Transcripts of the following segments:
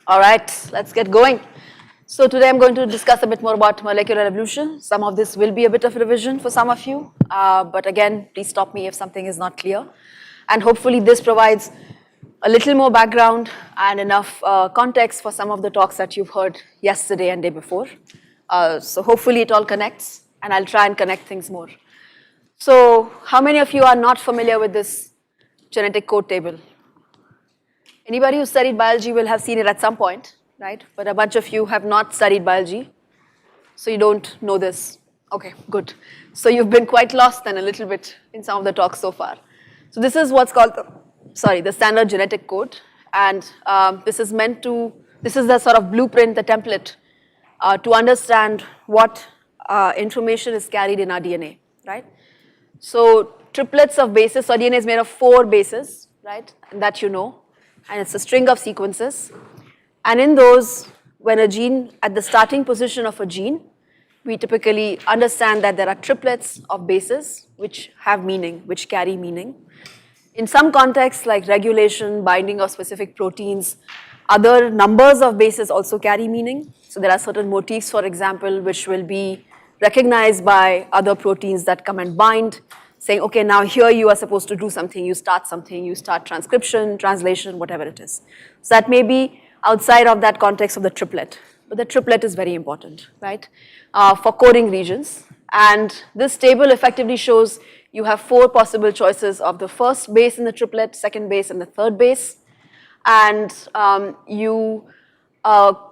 All right, let's get going. So today I'm going to discuss a bit more about molecular evolution. Some of this will be a bit of revision for some of you, but again, please stop me if something is not clear. And hopefully this provides a little more background and enough context for some of the talks that you've heard yesterday and day before. So hopefully it all connects, and I'll try and connect things more. So how many of you are not familiar with this genetic code table? Anybody who studied biology will have seen it at some point, right? But a bunch of you have not studied biology, so you don't know this. Okay, good. So you've been quite lost then a little bit in some of the talks so far. So this is what's called the standard genetic code, and this is the sort of blueprint, the template to understand what information is carried in our DNA, right? So triplets of bases, so DNA is made of 4 bases, right? And that you know. And it's a string of sequences. And in those, when a gene, at the starting position of a gene, we typically understand that there are triplets of bases which have meaning, which carry meaning. In some contexts, like regulation, binding of specific proteins, other numbers of bases also carry meaning. So there are certain motifs, for example, which will be recognized by other proteins that come and bind, saying, okay, now here you are supposed to do something, you start transcription, translation, whatever it is. So that may be outside of that context of the triplet, but the triplet is very important, right, for coding regions. And this table effectively shows you have 4 possible choices of the first base in the triplet, second base, and the third base. And you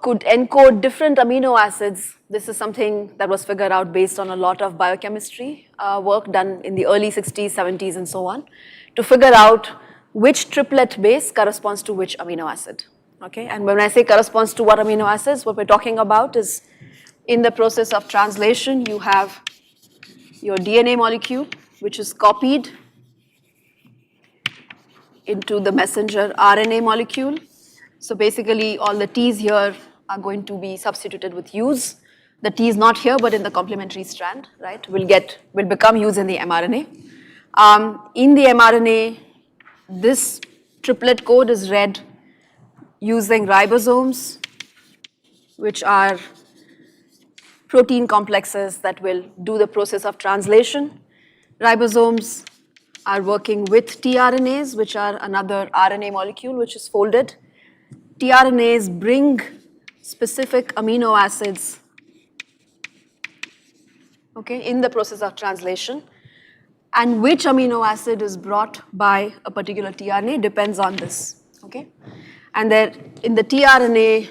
could encode different amino acids. This is something that was figured out based on a lot of biochemistry work done in the early 60s, 70s, and so on, to figure out which triplet base corresponds to which amino acid. Okay, and when I say corresponds to what amino acids, what we're talking about is in the process of translation, you have your DNA molecule, which is copied into the messenger RNA molecule. So basically, all the T's here are going to be substituted with U's. The T is not here, but in the complementary strand, right, will become U's in the mRNA. In the mRNA, this triplet code is read using ribosomes, which are protein complexes that will do the process of translation. Ribosomes are working with tRNAs, which are another RNA molecule which is folded. tRNAs bring specific amino acids, okay, in the process of translation. And which amino acid is brought by a particular tRNA depends on this, okay? And then in the tRNA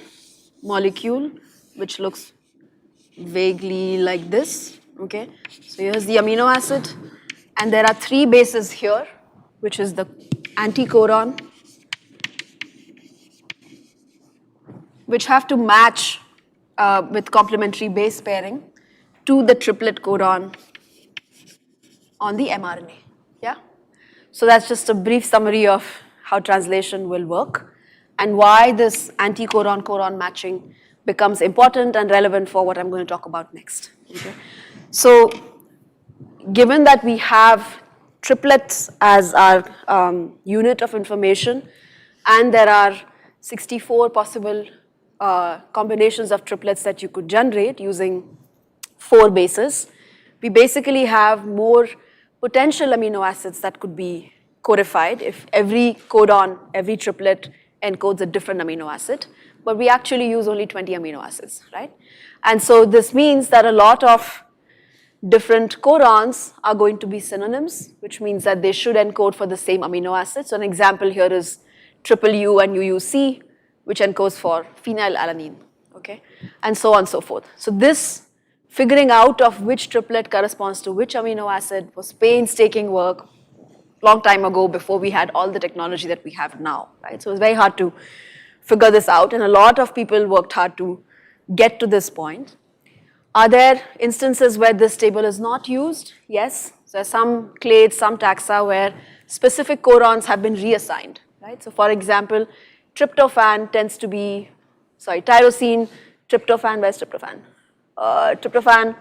molecule, which looks vaguely like this, okay? So here's the amino acid, and there are 3 bases here, which is the anticodon, which have to match with complementary base pairing to the triplet codon on the mRNA, yeah? So that's just a brief summary of how translation will work and why this anticodon-codon matching becomes important and relevant for what I'm going to talk about next, okay? So given that we have triplets as our unit of information, and there are 64 possible combinations of triplets that you could generate using 4 bases, we basically have more potential amino acids that could be codified if every codon, every triplet encodes a different amino acid, but we actually use only 20 amino acids, right? And so this means that a lot of different codons are going to be synonyms, which means that they should encode for the same amino acid. So an example here is triple U and UUC, which encodes for phenylalanine, okay? And so on and so forth. So this figuring out of which triplet corresponds to which amino acid was painstaking work long time ago before we had all the technology that we have now, right? So it's very hard to figure this out, and a lot of people worked hard to get to this point. Are there instances where this table is not used? Yes. So there are some clades, some taxa where specific codons have been reassigned, right? So for example, tryptophan tends to be, tyrosine, tryptophan, where's tryptophan? Tryptophan,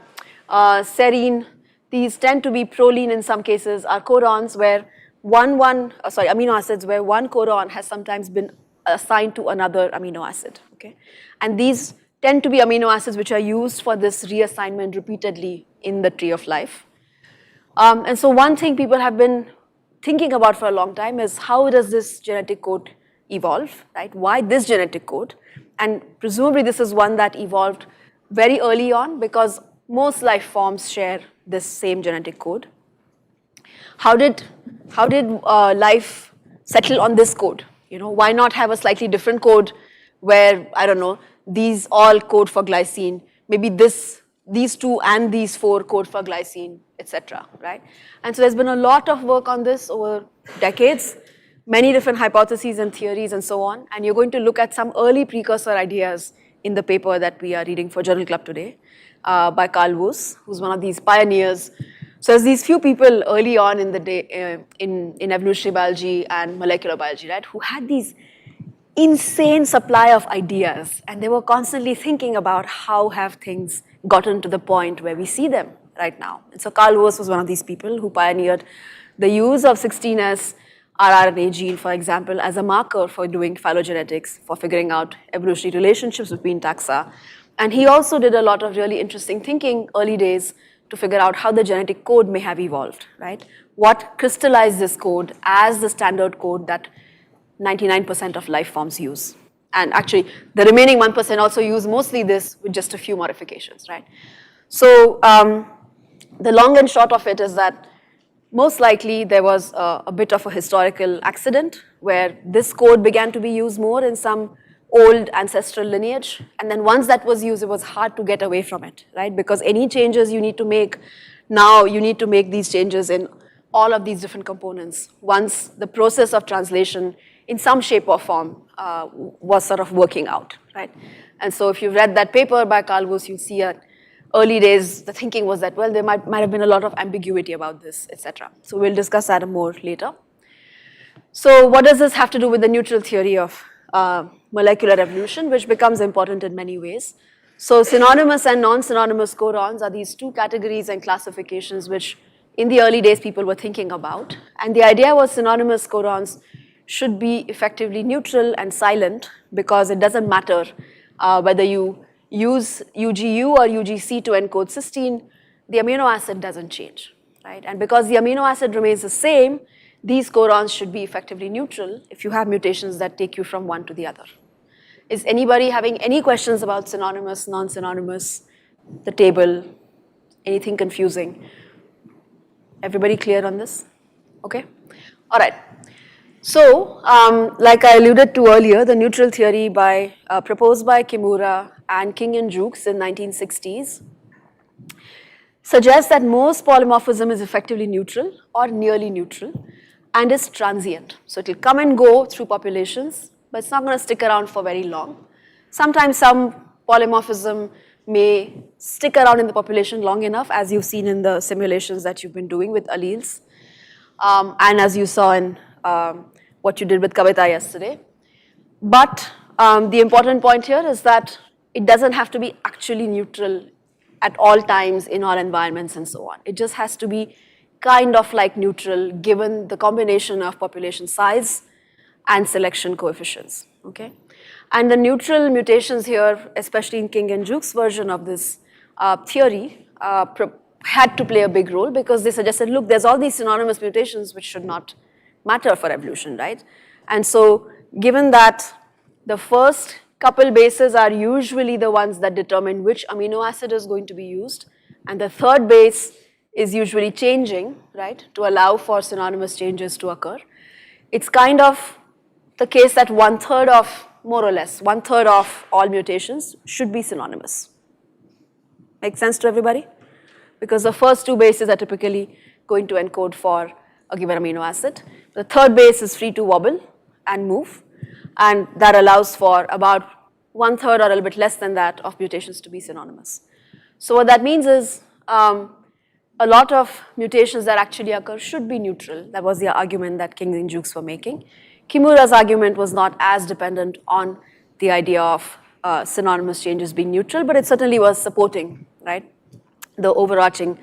serine, these tend to be proline in some cases, are codons where amino acids where one codon has sometimes been assigned to another amino acid, okay? And these tend to be amino acids which are used for this reassignment repeatedly in the tree of life. And so one thing people have been thinking about for a long time is how does this genetic code evolve, right? Why this genetic code? And presumably this is one that evolved very early on because most life forms share this same genetic code. How did life settle on this code? You know, why not have a slightly different code where, I don't know, these all code for glycine, maybe these two and these four code for glycine, etc., right? And so there's been a lot of work on this over decades, many different hypotheses and theories and so on, and you're going to look at some early precursor ideas in the paper that we are reading for Journal Club today by Carl Woese, who's one of these pioneers. So there's these few people early on in the day in evolutionary biology and molecular biology, right, who had these insane supply of ideas, and they were constantly thinking about how have things gotten to the point where we see them right now. And so Carl Woese was one of these people who pioneered the use of 16S rRNA gene, for example, as a marker for doing phylogenetics, for figuring out evolutionary relationships between taxa. And he also did a lot of really interesting thinking early days to figure out how the genetic code may have evolved, right? What crystallized this code as the standard code that 99% of life forms use. And actually, the remaining 1% also use mostly this with just a few modifications, right? So the long and short of it is that most likely there was a bit of a historical accident where this code began to be used more in some old ancestral lineage. And then once that was used, it was hard to get away from it, right? Because any changes you need to make, now you need to make these changes in all of these different components once the process of translation in some shape or form was sort of working out, right? And so if you've read that paper by Carl Woese, you see at early days, the thinking was that, well, there might have been a lot of ambiguity about this, etc. So we'll discuss that more later. So what does this have to do with the neutral theory of molecular evolution, which becomes important in many ways? So synonymous and non-synonymous codons are these two categories and classifications which in the early days people were thinking about. And the idea was synonymous codons should be effectively neutral and silent because it doesn't matter whether you use UGU or UGC to encode cysteine, the amino acid doesn't change, right? And because the amino acid remains the same, these codons should be effectively neutral if you have mutations that take you from one to the other. Is anybody having any questions about synonymous, non-synonymous, the table, anything confusing? Everybody clear on this? Okay, all right. So, like I alluded to earlier, the neutral theory proposed by Kimura and King and Jukes in 1960s suggests that most polymorphism is effectively neutral or nearly neutral and is transient. So it will come and go through populations, but it's not going to stick around for very long. Sometimes some polymorphism may stick around in the population long enough, as you've seen in the simulations that you've been doing with alleles, and as you saw in what you did with Kavita yesterday. But the important point here is that it doesn't have to be actually neutral at all times in all environments and so on. It just has to be kind of like neutral given the combination of population size and selection coefficients, okay? And the neutral mutations here, especially in King and Jukes' version of this theory, had to play a big role because they suggested, look, there's all these synonymous mutations which should not matter for evolution, right? And so given that the first couple bases are usually the ones that determine which amino acid is going to be used, and the third base is usually changing, right, to allow for synonymous changes to occur, it's kind of the case that more or less, one third of all mutations should be synonymous. Make sense to everybody? Because the first two bases are typically going to encode for a given amino acid. The third base is free to wobble and move, and that allows for about one third or a little bit less than that of mutations to be synonymous. So what that means is a lot of mutations that actually occur should be neutral. That was the argument that King and Jukes were making. Kimura's argument was not as dependent on the idea of synonymous changes being neutral, but it certainly was supporting, right, the overarching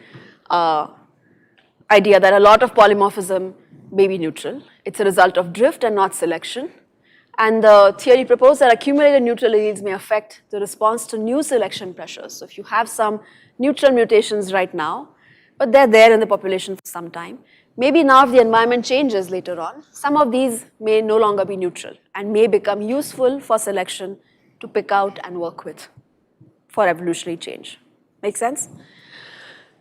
idea that a lot of polymorphism may be neutral. It's a result of drift and not selection. And the theory proposed that accumulated neutral alleles may affect the response to new selection pressures. So if you have some neutral mutations right now, but they're there in the population for some time, maybe now if the environment changes later on, some of these may no longer be neutral and may become useful for selection to pick out and work with for evolutionary change. Make sense?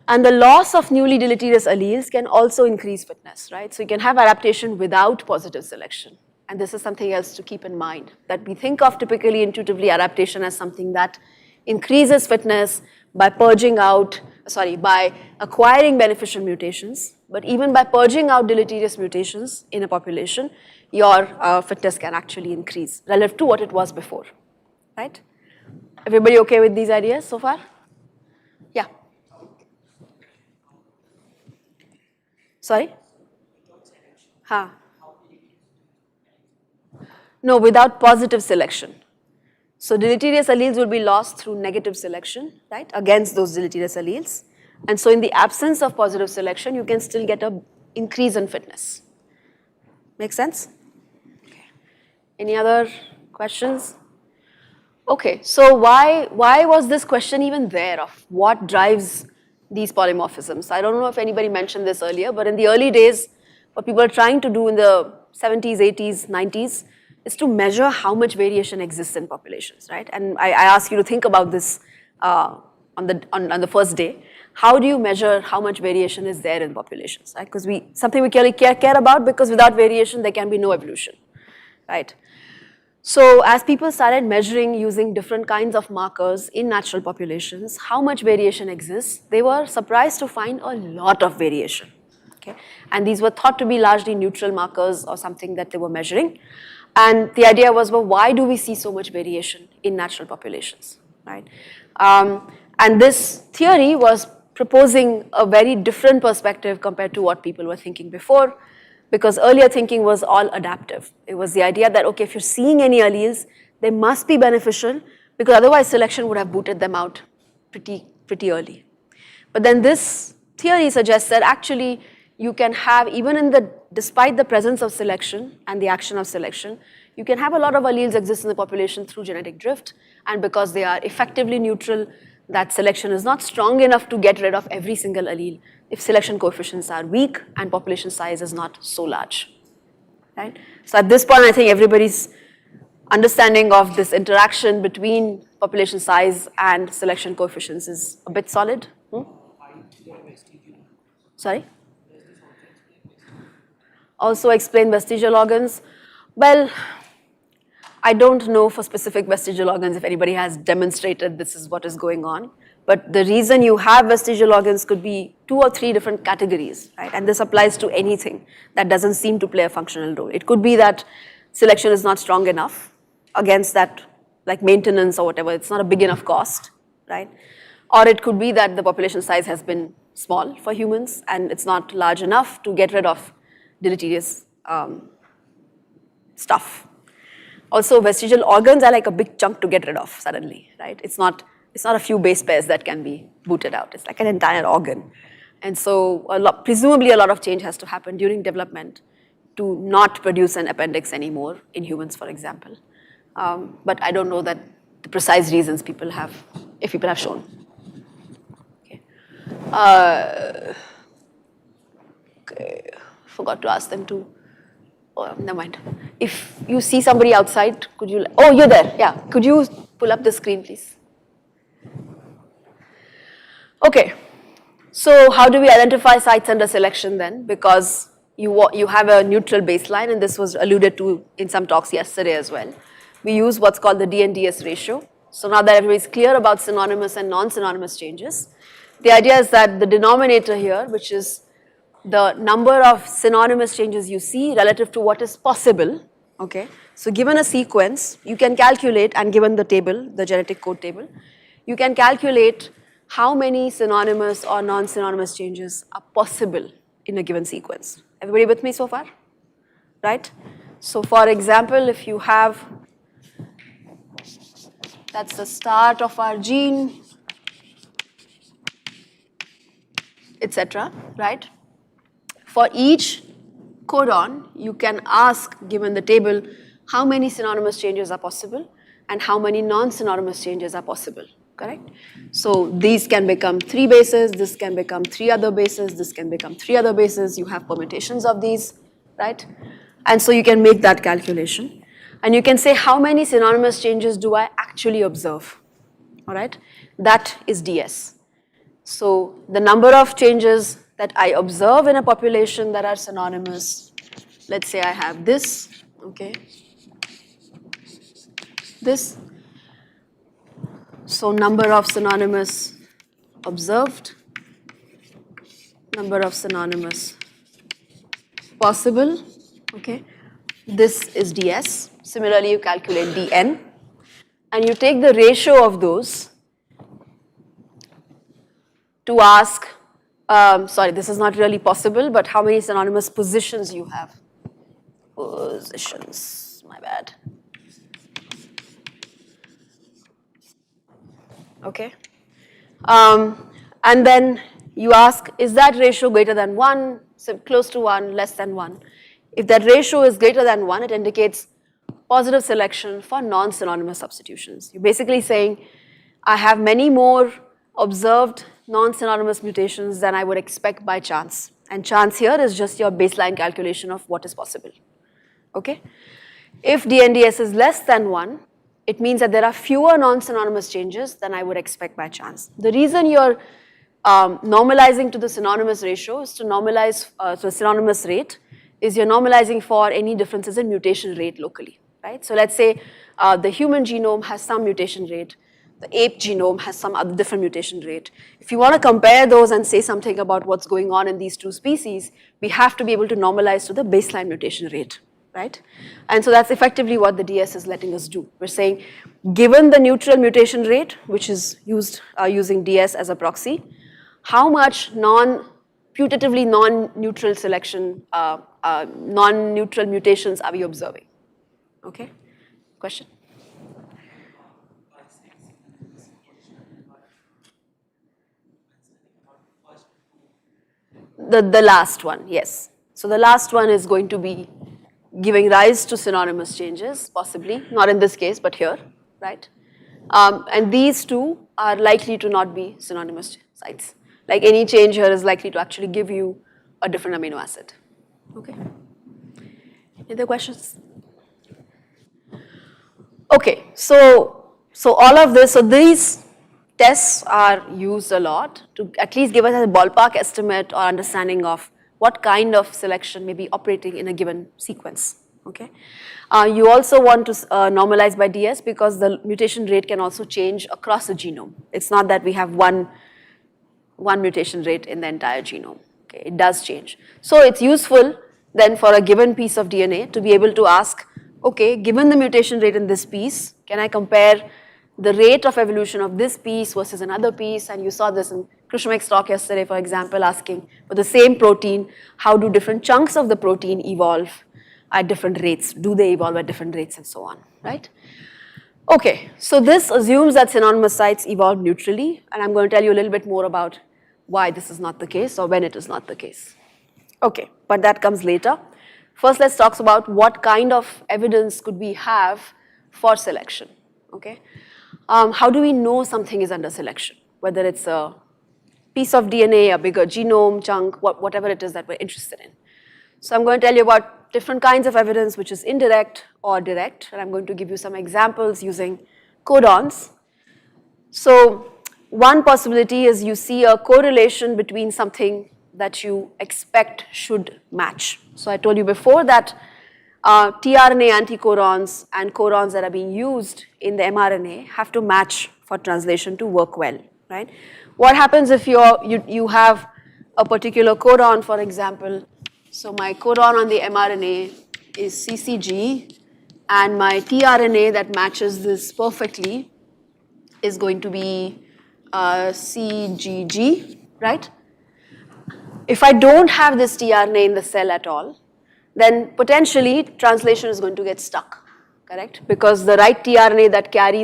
And the loss of newly deleterious alleles can also increase fitness, right? So you can have adaptation without positive selection. And this is something else to keep in mind, that we think of typically intuitively adaptation as something that increases fitness by by acquiring beneficial mutations. But even by purging out deleterious mutations in a population, your fitness can actually increase relative to what it was before, right? Everybody okay with these ideas so far? Yeah. Sorry? Huh. No, without positive selection. So deleterious alleles will be lost through negative selection, right, against those deleterious alleles. And so in the absence of positive selection, you can still get an increase in fitness. Make sense? Okay. Any other questions? Okay, so why was this question even there of what drives these polymorphisms? I don't know if anybody mentioned this earlier, but in the early days, what people are trying to do in the 70s, 80s, 90s is to measure how much variation exists in populations, right? And I ask you to think about this on the first day. How do you measure how much variation is there in populations, right? Because something we clearly care about, because without variation, there can be no evolution, right? So as people started measuring using different kinds of markers in natural populations, how much variation exists, they were surprised to find a lot of variation, okay? And these were thought to be largely neutral markers or something that they were measuring. And the idea was, well, why do we see so much variation in natural populations, right? And this theory was proposing a very different perspective compared to what people were thinking before, because earlier thinking was all adaptive. It was the idea that, okay, if you're seeing any alleles, they must be beneficial, because otherwise selection would have booted them out pretty early. But then this theory suggests that actually you can have, despite the presence of selection and the action of selection, you can have a lot of alleles exist in the population through genetic drift, and because they are effectively neutral, that selection is not strong enough to get rid of every single allele if selection coefficients are weak and population size is not so large, right? So at this point, I think everybody's understanding of this interaction between population size and selection coefficients is a bit solid. Sorry? Also explain vestigial organs. Well, I don't know for specific vestigial organs if anybody has demonstrated this is what is going on, but the reason you have vestigial organs could be 2 or 3 different categories, right? And this applies to anything that doesn't seem to play a functional role. It could be that selection is not strong enough against that, like maintenance or whatever, it's not a big enough cost, right? Or it could be that the population size has been small for humans and it's not large enough to get rid of deleterious stuff. Also, vestigial organs are like a big chunk to get rid of suddenly, right? It's not a few base pairs that can be booted out. It's like an entire organ. And so presumably a lot of change has to happen during development to not produce an appendix anymore in humans, for example. But I don't know that the precise reasons people have shown. Okay. Okay. Forgot to ask them to. Oh, never mind. If you see somebody outside, could you, oh, you're there, yeah. Could you pull up the screen, please? Okay, so how do we identify sites under selection then? Because you have a neutral baseline, and this was alluded to in some talks yesterday as well. We use what's called the D&DS ratio. So now that everybody's clear about synonymous and non-synonymous changes, the idea is that the denominator here, which is the number of synonymous changes you see relative to what is possible, okay? So given a sequence, you can calculate, and given the table, the genetic code table, you can calculate how many synonymous or non-synonymous changes are possible in a given sequence. Everybody with me so far? Right? So for example, if you have, that's the start of our gene, etc., right? For each codon, you can ask, given the table, how many synonymous changes are possible and how many non-synonymous changes are possible, correct? So these can become 3 bases, this can become 3 other bases, this can become 3 other bases, you have permutations of these, right? And so you can make that calculation. And you can say how many synonymous changes do I actually observe, all right? That is DS. So the number of changes that I observe in a population that are synonymous, let's say I have this, okay, this. So number of synonymous observed, number of synonymous possible, okay. This is DS. Similarly, you calculate DN and you take the ratio of those to ask, sorry, this is not really possible, but how many synonymous positions you have. Positions, my bad. Okay. And then you ask, is that ratio greater than 1, so close to 1, less than 1? If that ratio is greater than 1, it indicates positive selection for non-synonymous substitutions. You're basically saying, I have many more observed non-synonymous mutations than I would expect by chance. And chance here is just your baseline calculation of what is possible. Okay? If DNDS is less than 1, it means that there are fewer non-synonymous changes than I would expect by chance. The reason you're normalizing to the synonymous ratio is to normalize to the synonymous rate is you're normalizing for any differences in mutation rate locally, right? So let's say the human genome has some mutation rate, the ape genome has some other different mutation rate. If you want to compare those and say something about what's going on in these 2 species, we have to be able to normalize to the baseline mutation rate, right? And so that's effectively what the DS is letting us do. We're saying, given the neutral mutation rate, which is used using DS as a proxy, how much putatively non-neutral selection, non-neutral mutations are we observing? Okay, question? The last one, yes. So the last one is going to be giving rise to synonymous changes, possibly, not in this case, but here, right? And these 2 are likely to not be synonymous sites. Like any change here is likely to actually give you a different amino acid. Okay. Any other questions? Okay, so all of this, so these tests are used a lot to at least give us a ballpark estimate or understanding of what kind of selection may be operating in a given sequence, okay? You also want to normalize by DS because the mutation rate can also change across the genome. It's not that we have one mutation rate in the entire genome, okay? It does change. So it's useful then for a given piece of DNA to be able to ask, okay, given the mutation rate in this piece, can I compare the rate of evolution of this piece versus another piece? And you saw this in Krishnamek's talk yesterday, for example, asking for the same protein, how do different chunks of the protein evolve at different rates? Do they evolve at different rates and so on, right? Okay, so this assumes that synonymous sites evolve neutrally, and I'm going to tell you a little bit more about why this is not the case or when it is not the case. Okay, but that comes later. First, let's talk about what kind of evidence could we have for selection, okay? How do we know something is under selection? Whether it's a piece of DNA, a bigger genome chunk, whatever it is that we're interested in. So I'm going to tell you about different kinds of evidence which is indirect or direct, and I'm going to give you some examples using codons. So one possibility is you see a correlation between something that you expect should match. So I told you before that tRNA anticodons and codons that are being used in the mRNA have to match for translation to work well, right? What happens if you have a particular codon, for example? So my codon on the mRNA is CCG, and my tRNA that matches this perfectly is going to be CGG, right? If I don't have this tRNA in the cell at all, then potentially translation is going to get stuck, correct? Because the right tRNA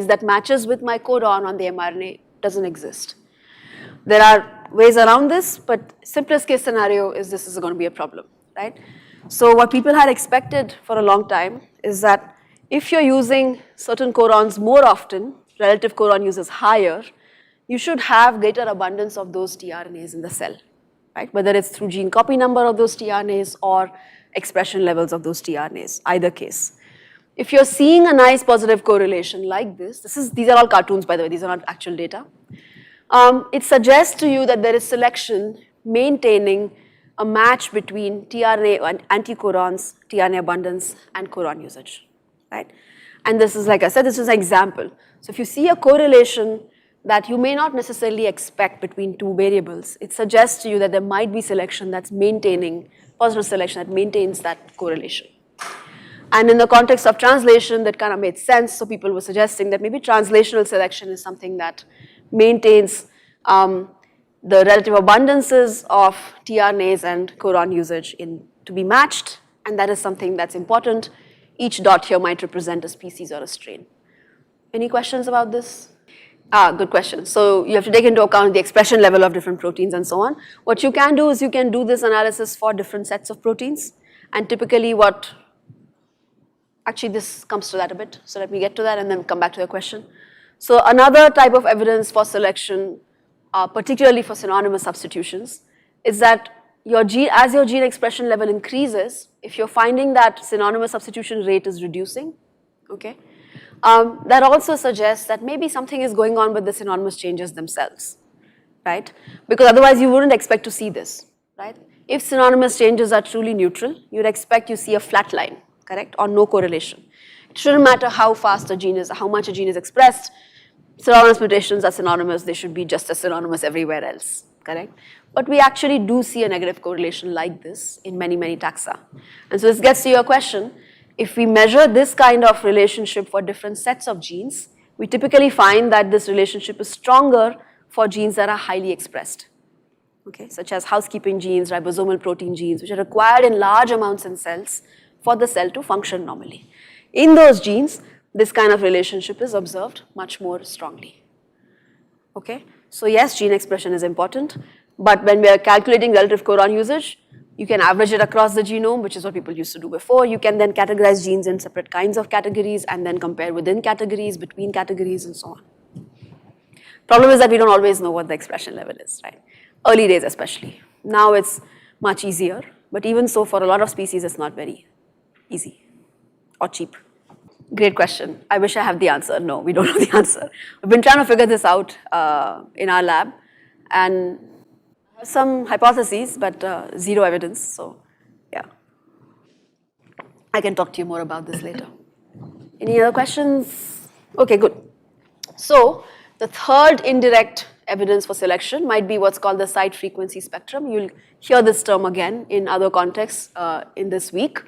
that matches with my codon on the mRNA doesn't exist. There are ways around this, but simplest case scenario is this is going to be a problem, right? So what people had expected for a long time is that if you're using certain codons more often, relative codon use is higher, you should have greater abundance of those tRNAs in the cell, right? Whether it's through gene copy number of those tRNAs or expression levels of those tRNAs, either case. If you're seeing a nice positive correlation like this, these are all cartoons by the way, these are not actual data. It suggests to you that there is selection maintaining a match between tRNA and anticodons, tRNA abundance and codon usage, right? And this is, like I said, this is an example. So if you see a correlation that you may not necessarily expect between two variables, it suggests to you that there might be selection that's maintaining, positive selection that maintains that correlation. And in the context of translation, that kind of made sense. So people were suggesting that maybe translational selection is something that maintains the relative abundances of tRNAs and codon usage to be matched, and that is something that's important. Each dot here might represent a species or a strain. Any questions about this? Good question. So you have to take into account the expression level of different proteins and so on. What you can do is you can do this analysis for different sets of proteins, and typically actually this comes to that a bit, so let me get to that and then come back to the question. So another type of evidence for selection, particularly for synonymous substitutions, is that as your gene expression level increases, if you're finding that synonymous substitution rate is reducing, okay, that also suggests that maybe something is going on with the synonymous changes themselves, right? Because otherwise you wouldn't expect to see this, right? If synonymous changes are truly neutral, you'd expect you see a flat line, correct, or no correlation. It shouldn't matter how fast a gene is, how much a gene is expressed. Synonymous mutations are synonymous, they should be just as synonymous everywhere else, correct? But we actually do see a negative correlation like this in many, many taxa. And so this gets to your question, if we measure this kind of relationship for different sets of genes, we typically find that this relationship is stronger for genes that are highly expressed, okay, such as housekeeping genes, ribosomal protein genes, which are required in large amounts in cells for the cell to function normally. In those genes, this kind of relationship is observed much more strongly, okay? So yes, gene expression is important, but when we are calculating relative codon usage, you can average it across the genome, which is what people used to do before. You can then categorize genes in separate kinds of categories and then compare within categories, between categories, and so on. Problem is that we don't always know what the expression level is, right? Early days especially. Now it's much easier, but even so for a lot of species it's not very easy or cheap. Great question. I wish I have the answer. No, we don't know the answer. We've been trying to figure this out in our lab and have some hypotheses, but zero evidence, so yeah. I can talk to you more about this later. Any other questions? Okay, good. So the third indirect evidence for selection might be what's called the site frequency spectrum. You'll hear this term again in other contexts in this week.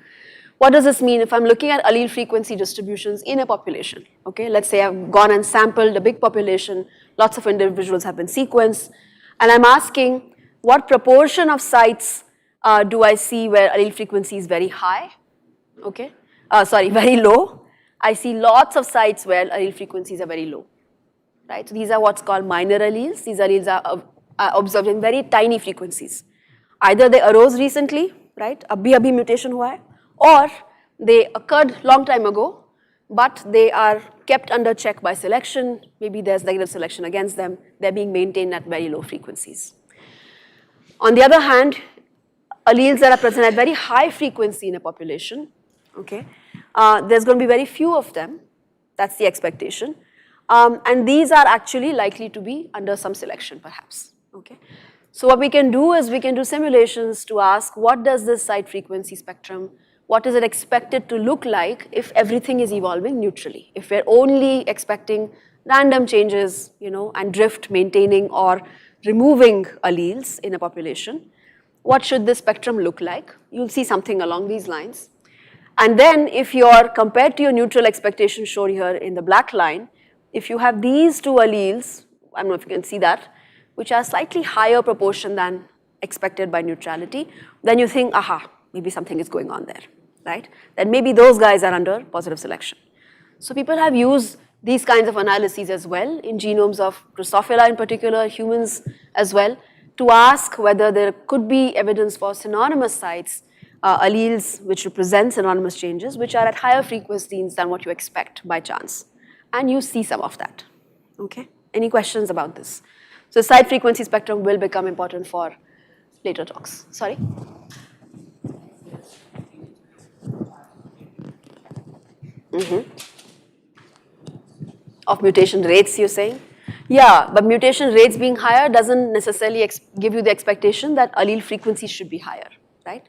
What does this mean? If I'm looking at allele frequency distributions in a population, okay, let's say I've gone and sampled a big population, lots of individuals have been sequenced, and I'm asking what proportion of sites do I see where allele frequency is very high, okay, very low. I see lots of sites where allele frequencies are very low, right? So these are what's called minor alleles. These alleles are observed in very tiny frequencies. Either they arose recently, right, abhi mutation hua hai, or they occurred long time ago, but they are kept under check by selection. Maybe there's negative selection against them. They're being maintained at very low frequencies. On the other hand, alleles that are present at very high frequency in a population, okay, there's going to be very few of them. That's the expectation. And these are actually likely to be under some selection perhaps, okay. So what we can do is we can do simulations to ask what does this site frequency spectrum, what is it expected to look like if everything is evolving neutrally? If we're only expecting random changes, you know, and drift maintaining or removing alleles in a population, what should this spectrum look like? You'll see something along these lines. And then if you're compared to your neutral expectation shown here in the black line, if you have these two alleles, I don't know if you can see that, which are slightly higher proportion than expected by neutrality, then you think, aha, maybe something is going on there, right? Then maybe those guys are under positive selection. So people have used these kinds of analyses as well in genomes of Drosophila in particular, humans as well, to ask whether there could be evidence for synonymous sites alleles which represent synonymous changes, which are at higher frequencies than what you expect by chance. And you see some of that, okay? Any questions about this? So side frequency spectrum will become important for later talks. Sorry? Of mutation rates, you're saying? Yeah, but mutation rates being higher doesn't necessarily give you the expectation that allele frequency should be higher, right?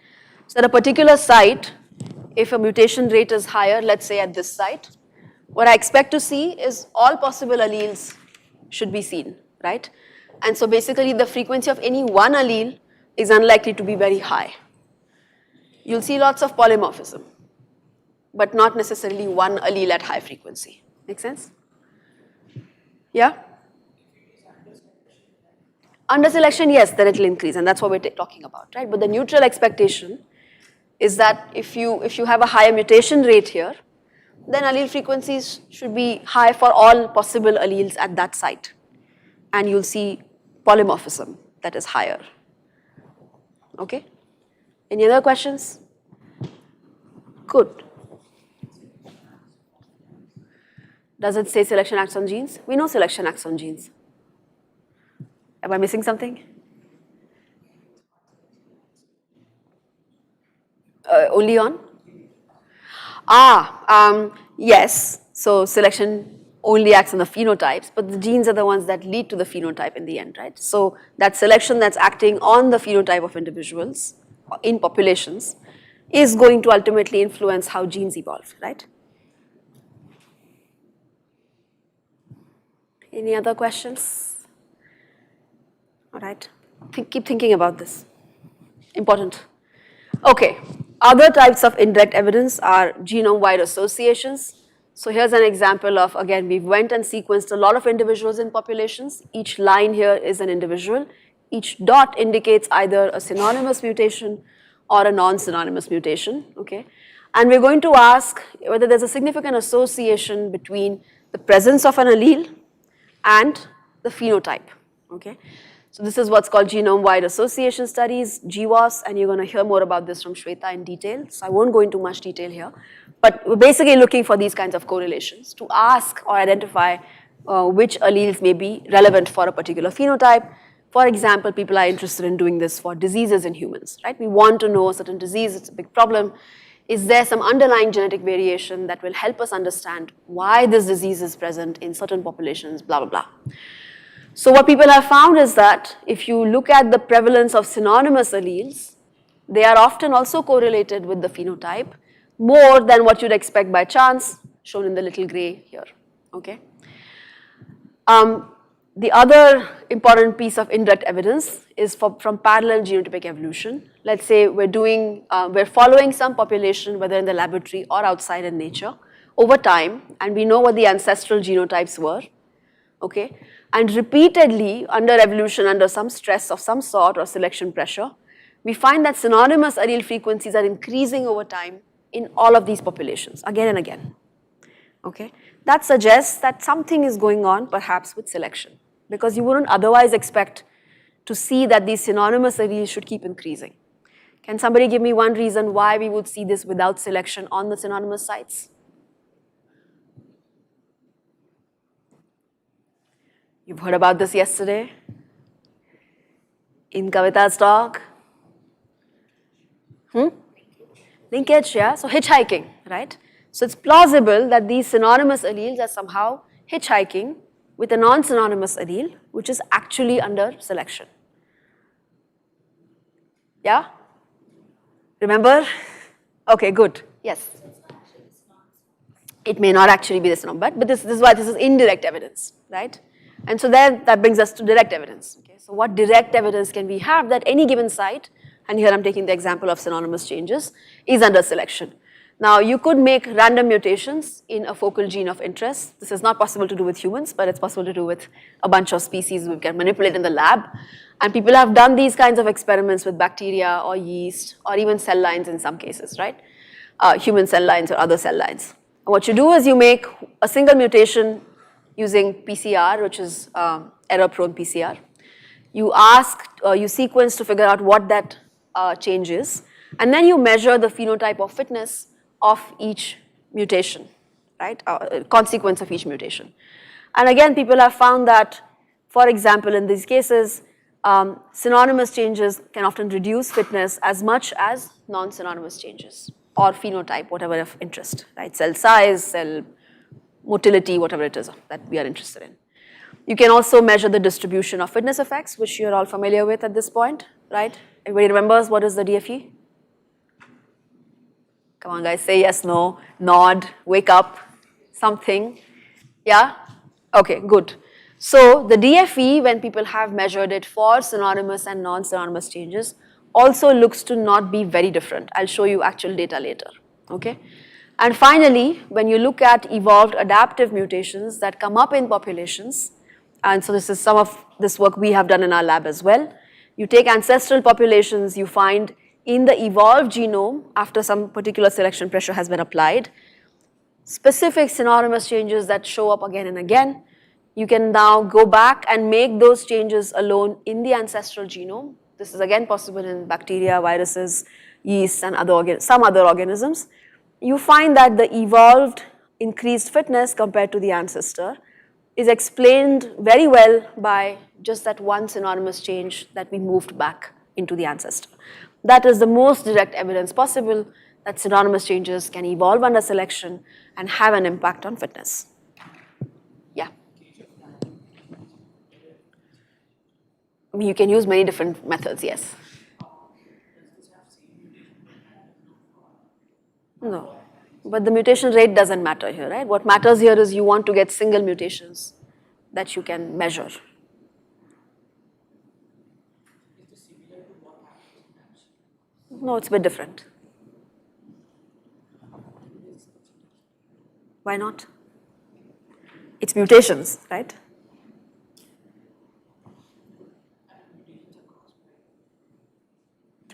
So at a particular site, if a mutation rate is higher, let's say at this site, what I expect to see is all possible alleles should be seen, right? And so basically the frequency of any one allele is unlikely to be very high. You'll see lots of polymorphism, but not necessarily one allele at high frequency. Make sense? Yeah? Under selection, yes, then it will increase, and that's what we're talking about, right? But the neutral expectation is that if you have a higher mutation rate here, then allele frequencies should be high for all possible alleles at that site. And you'll see polymorphism that is higher. Okay? Any other questions? Good. Does it say selection acts on genes? We know selection acts on genes. Am I missing something? Only on? Yes. So selection only acts on the phenotypes, but the genes are the ones that lead to the phenotype in the end, right? So that selection that's acting on the phenotype of individuals in populations is going to ultimately influence how genes evolve, right? Any other questions? All right, keep thinking about this. Important. Okay, other types of indirect evidence are genome-wide associations. So here's an example of, again, we went and sequenced a lot of individuals in populations. Each line here is an individual. Each dot indicates either a synonymous mutation or a non-synonymous mutation, okay? And we're going to ask whether there's a significant association between the presence of an allele and the phenotype, okay? So this is what's called genome-wide association studies, GWAS, and you're going to hear more about this from Shweta in detail. So I won't go into much detail here, but we're basically looking for these kinds of correlations to ask or identify which alleles may be relevant for a particular phenotype. For example, people are interested in doing this for diseases in humans, right? We want to know a certain disease, it's a big problem. Is there some underlying genetic variation that will help us understand why this disease is present in certain populations, blah, blah, blah. So what people have found is that if you look at the prevalence of synonymous alleles, they are often also correlated with the phenotype more than what you'd expect by chance, shown in the little gray here, okay? The other important piece of indirect evidence is from parallel genotypic evolution. Let's say we're following some population, whether in the laboratory or outside in nature, over time, and we know what the ancestral genotypes were, okay? And repeatedly, under evolution, under some stress of some sort or selection pressure, we find that synonymous allele frequencies are increasing over time in all of these populations, again and again, okay? That suggests that something is going on, perhaps with selection, because you wouldn't otherwise expect to see that these synonymous alleles should keep increasing. Can somebody give me one reason why we would see this without selection on the synonymous sites? You've heard about this yesterday in Kavita's talk. Linkage, yeah? So hitchhiking, right? So it's plausible that these synonymous alleles are somehow hitchhiking with a non-synonymous allele, which is actually under selection. Yeah? Remember? Okay, good. Yes? It may not actually be this number, but this is why this is indirect evidence, right? And so then that brings us to direct evidence. Okay? So what direct evidence can we have that any given site, and here I'm taking the example of synonymous changes, is under selection. Now you could make random mutations in a focal gene of interest. This is not possible to do with humans, but it's possible to do with a bunch of species we can manipulate in the lab. And people have done these kinds of experiments with bacteria or yeast or even cell lines in some cases, right? Human cell lines or other cell lines. And what you do is you make a single mutation using PCR, which is error-prone PCR. You sequence to figure out what that change is, And then you measure the phenotype of fitness of each mutation, right? Consequence of each mutation. And again, people have found that, for example, in these cases, synonymous changes can often reduce fitness as much as non-synonymous changes or phenotype, whatever of interest, right? Cell size, cell motility, whatever it is that we are interested in. You can also measure the distribution of fitness effects, which you're all familiar with at this point, right? Everybody remembers what is the DFE? Come on guys, say yes, no, nod, wake up, something. Yeah? Okay, good. So the DFE, when people have measured it for synonymous and non-synonymous changes, also looks to not be very different. I'll show you actual data later, okay? And finally, when you look at evolved adaptive mutations that come up in populations, and so this is some of this work we have done in our lab as well, you take ancestral populations, you find in the evolved genome, after some particular selection pressure has been applied, specific synonymous changes that show up again and again. You can now go back and make those changes alone in the ancestral genome. This is again possible in bacteria, viruses, yeast, and some other organisms. You find that the evolved increased fitness compared to the ancestor is explained very well by just that one synonymous change that we moved back into the ancestor. That is the most direct evidence possible that synonymous changes can evolve under selection and have an impact on fitness. Yeah. I mean, you can use many different methods, yes. No, but the mutation rate doesn't matter here, right? What matters here is you want to get single mutations that you can measure. No, it's a bit different. Why not? It's mutations, right?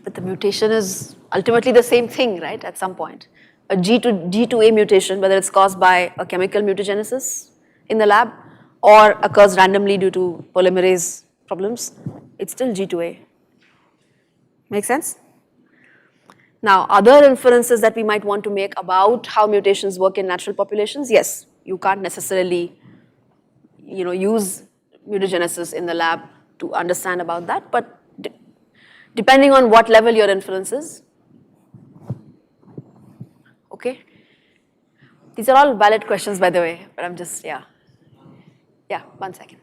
But the mutation is ultimately the same thing, right, at some point. A G2A mutation, whether it's caused by a chemical mutagenesis in the lab or occurs randomly due to polymerase problems, it's still G2A. Make sense? Now, other inferences that we might want to make about how mutations work in natural populations, yes, you can't necessarily, use mutagenesis in the lab to understand about that, but depending on what level your inference is, okay? These are all valid questions, by the way, but I'm just, yeah. Yeah, 1 second.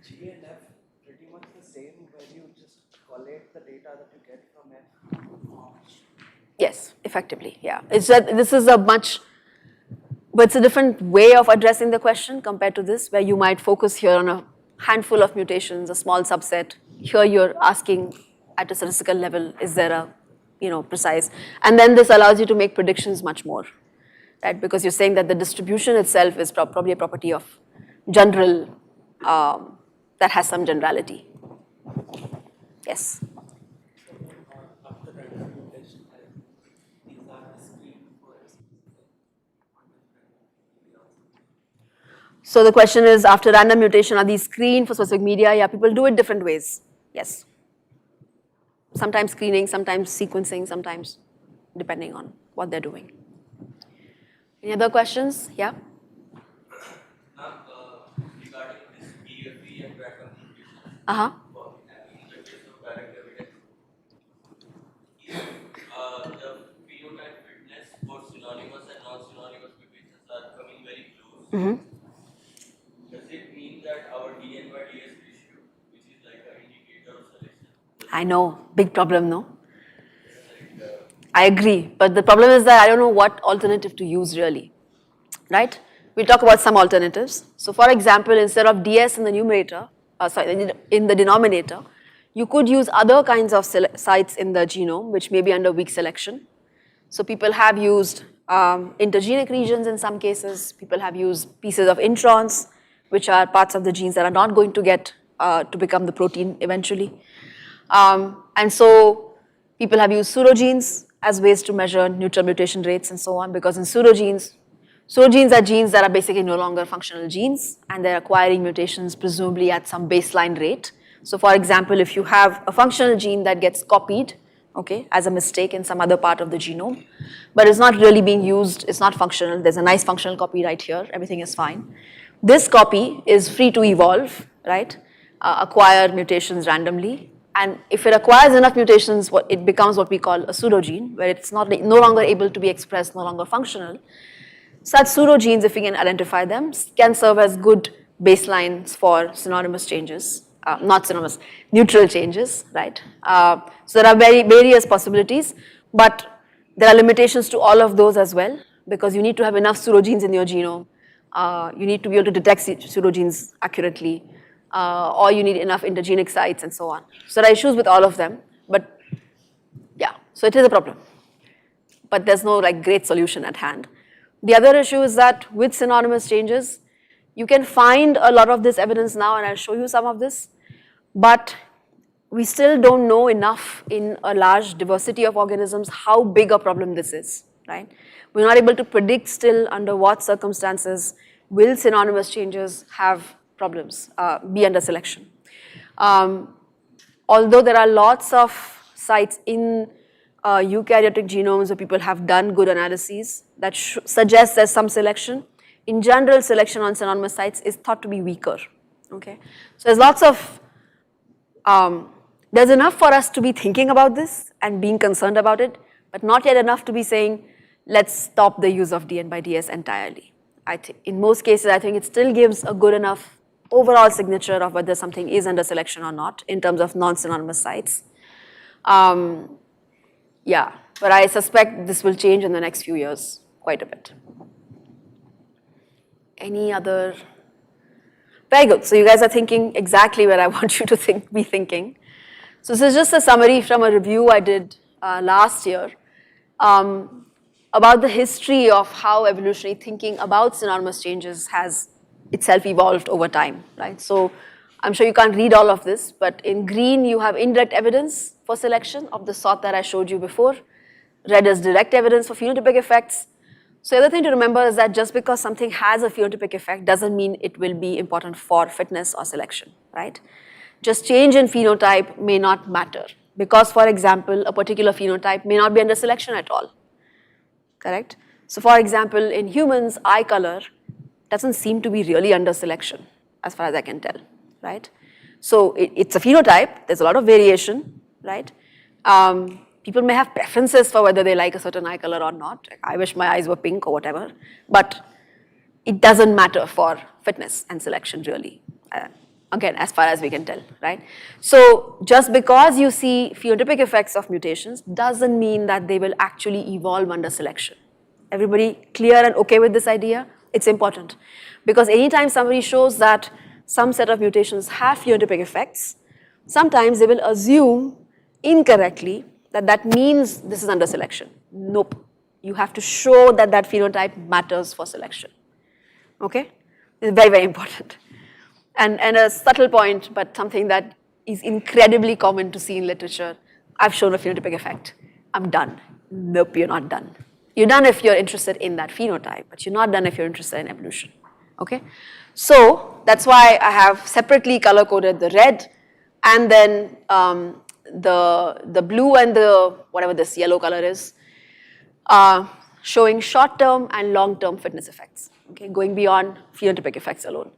GNF pretty much the same where you just collect the data that you get from F? Yes, effectively, yeah. It's that this is but it's a different way of addressing the question compared to this, where you might focus here on a handful of mutations, a small subset. Here you're asking at a statistical level, is there a, precise, and then this allows you to make predictions much more, right? Because you're saying that the distribution itself is probably a property of general, that has some generality. Yes? So the question is, after random mutation, are these screened for specific media? Yeah, people do it different ways. Yes. Sometimes screening, sometimes sequencing, sometimes depending on what they're doing. Any other questions? Yeah? Regarding this DFE and BRCA mutation, Uh-huh. in the case of direct evidence, if the phenotype fitness for synonymous and non-synonymous mutations are coming very close, does it mean that our DN/DS ratio, which is like an indicator of selection? I know, big problem, no? I agree, but the problem is that I don't know what alternative to use really, right? We'll talk about some alternatives. So for example, instead of DS in the numerator, in the denominator, you could use other kinds of sites in the genome, which may be under weak selection. So people have used intergenic regions in some cases. People have used pieces of introns, which are parts of the genes that are not going to get to become the protein eventually. And so people have used pseudogenes as ways to measure neutral mutation rates and so on, because in pseudogenes are genes that are basically no longer functional genes, and they're acquiring mutations presumably at some baseline rate. So for example, if you have a functional gene that gets copied okay, as a mistake in some other part of the genome, but it's not really being used, it's not functional. There's a nice functional copy right here, everything is fine. This copy is free to evolve, right? Acquire mutations randomly. And if it acquires enough mutations, it becomes what we call a pseudogene, where it's no longer able to be expressed, no longer functional. Such pseudogenes, if we can identify them, can serve as good baselines for synonymous changes, not synonymous, neutral changes, right? So there are various possibilities, but there are limitations to all of those as well, because you need to have enough pseudogenes in your genome. You need to be able to detect pseudogenes accurately, or you need enough intergenic sites and so on. So there are issues with all of them, but yeah, so it is a problem. But there's no like great solution at hand. The other issue is that with synonymous changes, you can find a lot of this evidence now, and I'll show you some of this, but we still don't know enough in a large diversity of organisms how big a problem this is, right? We're not able to predict still under what circumstances will synonymous changes have problems, be under selection. Although there are lots of sites in eukaryotic genomes where people have done good analyses that suggest there's some selection, in general, selection on synonymous sites is thought to be weaker, okay? So there's lots of, there's enough for us to be thinking about this and being concerned about it, but not yet enough to be saying, let's stop the use of DN by DS entirely. In most cases, I think it still gives a good enough overall signature of whether something is under selection or not in terms of non-synonymous sites. Yeah, but I suspect this will change in the next few years quite a bit. Any other? Very good. So you guys are thinking exactly where I want you to be thinking. So this is just a summary from a review I did last year about the history of how evolutionary thinking about synonymous changes has itself evolved over time, right? So I'm sure you can't read all of this, but in green you have indirect evidence for selection of the sort that I showed you before. Red is direct evidence for phenotypic effects. So the other thing to remember is that just because something has a phenotypic effect doesn't mean it will be important for fitness or selection, right? Just change in phenotype may not matter because, for example, a particular phenotype may not be under selection at all, correct? So for example, in humans, eye color doesn't seem to be really under selection as far as I can tell, right? So it's a phenotype, there's a lot of variation, right? People may have preferences for whether they like a certain eye color or not. I wish my eyes were pink or whatever, but it doesn't matter for fitness and selection really, again, as far as we can tell, right? So just because you see phenotypic effects of mutations doesn't mean that they will actually evolve under selection. Everybody clear and okay with this idea? It's important because anytime somebody shows that some set of mutations have phenotypic effects, sometimes they will assume incorrectly that that means this is under selection. Nope. You have to show that that phenotype matters for selection. Okay? It's very, very important. And a subtle point, but something that is incredibly common to see in literature. I've shown a phenotypic effect. I'm done. Nope, you're not done. You're done if you're interested in that phenotype, but you're not done if you're interested in evolution. Okay? So that's why I have separately color-coded the red and then the blue and the whatever this yellow color is, showing short-term and long-term fitness effects, okay, going beyond phenotypic effects alone.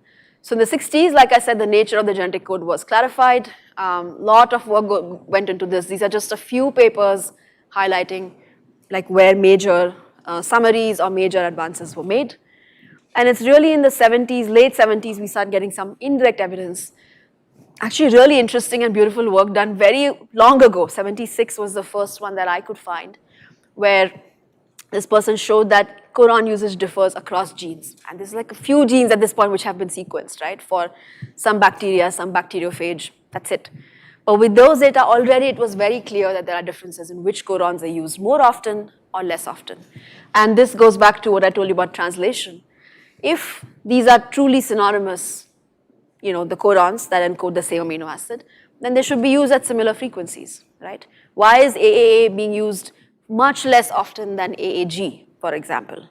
So in the 60s, like I said, the nature of the genetic code was clarified. Lot of work went into this. These are just a few papers highlighting like where major summaries or major advances were made. And it's really in the 70s, late 70s, we start getting some indirect evidence. Actually really interesting and beautiful work done very long ago. 76 was the first one that I could find, where this person showed that codon usage differs across genes. And there's like a few genes at this point which have been sequenced, right? For some bacteria, some bacteriophage, that's it. But with those data already, it was very clear that there are differences in which codons are used more often or less often. And this goes back to what I told you about translation. If these are truly synonymous, you know, the codons that encode the same amino acid, then they should be used at similar frequencies, right? Why is AAA being used much less often than AAG, for example?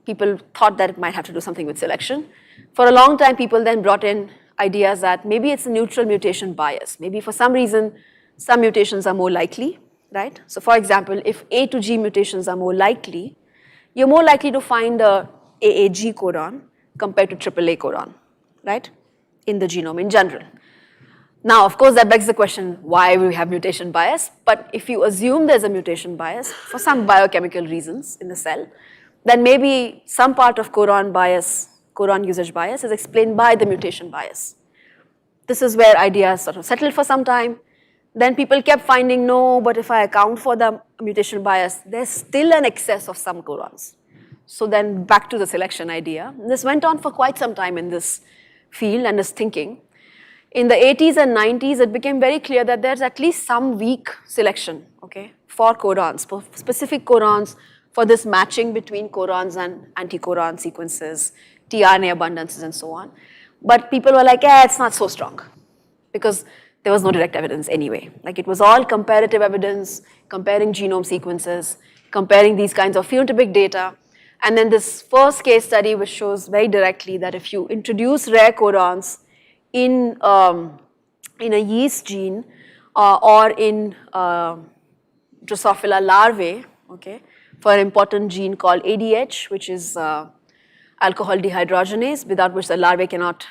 People thought that it might have to do something with selection. For a long time, people then brought in ideas that maybe it's a neutral mutation bias. Maybe for some reason, some mutations are more likely, right? So for example, if A to G mutations are more likely, you're more likely to find a AAG codon compared to AAA codon, right, in the genome in general. Now, of course, that begs the question, why we have mutation bias? But if you assume there's a mutation bias for some biochemical reasons in the cell, then maybe some part of codon bias, codon usage bias is explained by the mutation bias. This is where ideas sort of settled for some time. Then people kept finding, no, but if I account for the mutation bias, there's still an excess of some codons. So then back to the selection idea. This went on for quite some time in this field and this thinking. In the 80s and 90s, it became very clear that there's at least some weak selection, okay, for codons, for specific codons, for this matching between codons and anticodon sequences, tRNA abundances, and so on. But people were like, it's not so strong, because there was no direct evidence anyway. Like it was all comparative evidence, comparing genome sequences, comparing these kinds of phenotypic data. And then this first case study, which shows very directly that if you introduce rare codons in a yeast gene or in Drosophila larvae, okay, for an important gene called ADH, which is alcohol dehydrogenase, without which the larvae cannot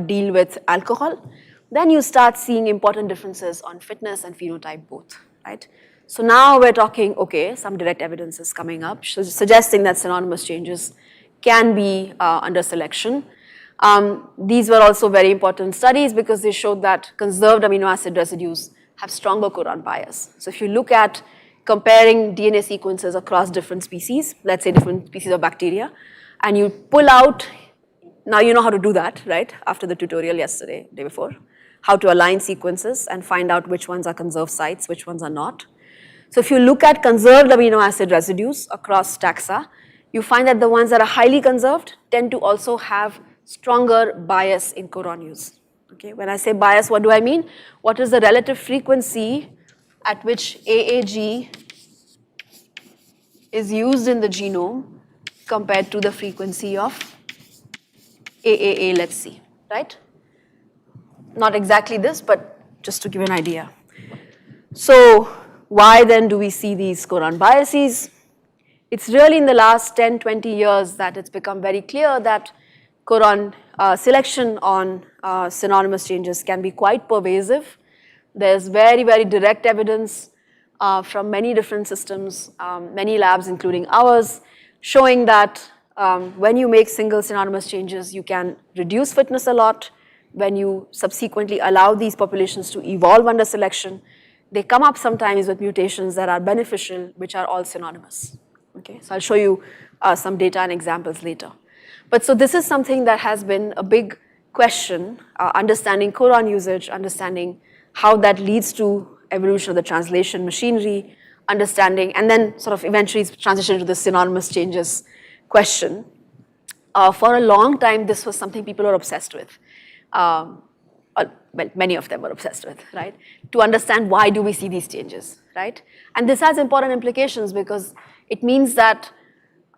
deal with alcohol, then you start seeing important differences on fitness and phenotype both, right? So now we're talking, okay, some direct evidence is coming up, suggesting that synonymous changes can be under selection. These were also very important studies because they showed that conserved amino acid residues have stronger codon bias. So if you look at comparing DNA sequences across different species, let's say different species of bacteria, and you pull out, now you know how to do that, right? After the tutorial yesterday, day before, how to align sequences and find out which ones are conserved sites, which ones are not. So if you look at conserved amino acid residues across taxa, you find that the ones that are highly conserved tend to also have stronger bias in codon use. Okay, when I say bias, what do I mean? What is the relative frequency at which AAG is used in the genome compared to the frequency of AAA, let's see, right? Not exactly this, but just to give an idea. So why then do we see these codon biases? It's really in the last 10, 20 years that it's become very clear that codon selection on synonymous changes can be quite pervasive. There's very, very direct evidence from many different systems, many labs, including ours, showing that when you make single synonymous changes, you can reduce fitness a lot. When you subsequently allow these populations to evolve under selection, they come up sometimes with mutations that are beneficial, which are all synonymous. Okay, so I'll show you some data and examples later. But so this is something that has been a big question, understanding codon usage, understanding how that leads to evolution of the translation machinery, understanding, and then sort of eventually transition to the synonymous changes question. For a long time, this was something people were obsessed with. Well, many of them were obsessed with, right? To understand why do we see these changes, right? And this has important implications because it means that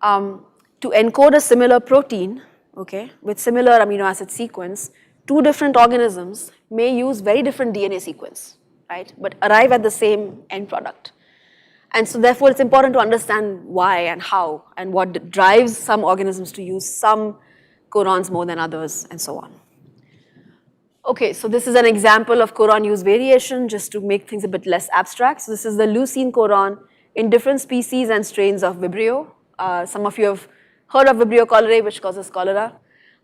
to encode a similar protein, okay, with similar amino acid sequence, two different organisms may use very different DNA sequence, right, but arrive at the same end product. And so therefore, it's important to understand why and how and what drives some organisms to use some codons more than others and so on. Okay, so this is an example of codon use variation just to make things a bit less abstract. So this is the leucine Quran in different species and strains of Vibrio. Some of you have heard of Vibrio cholerae, which causes cholera.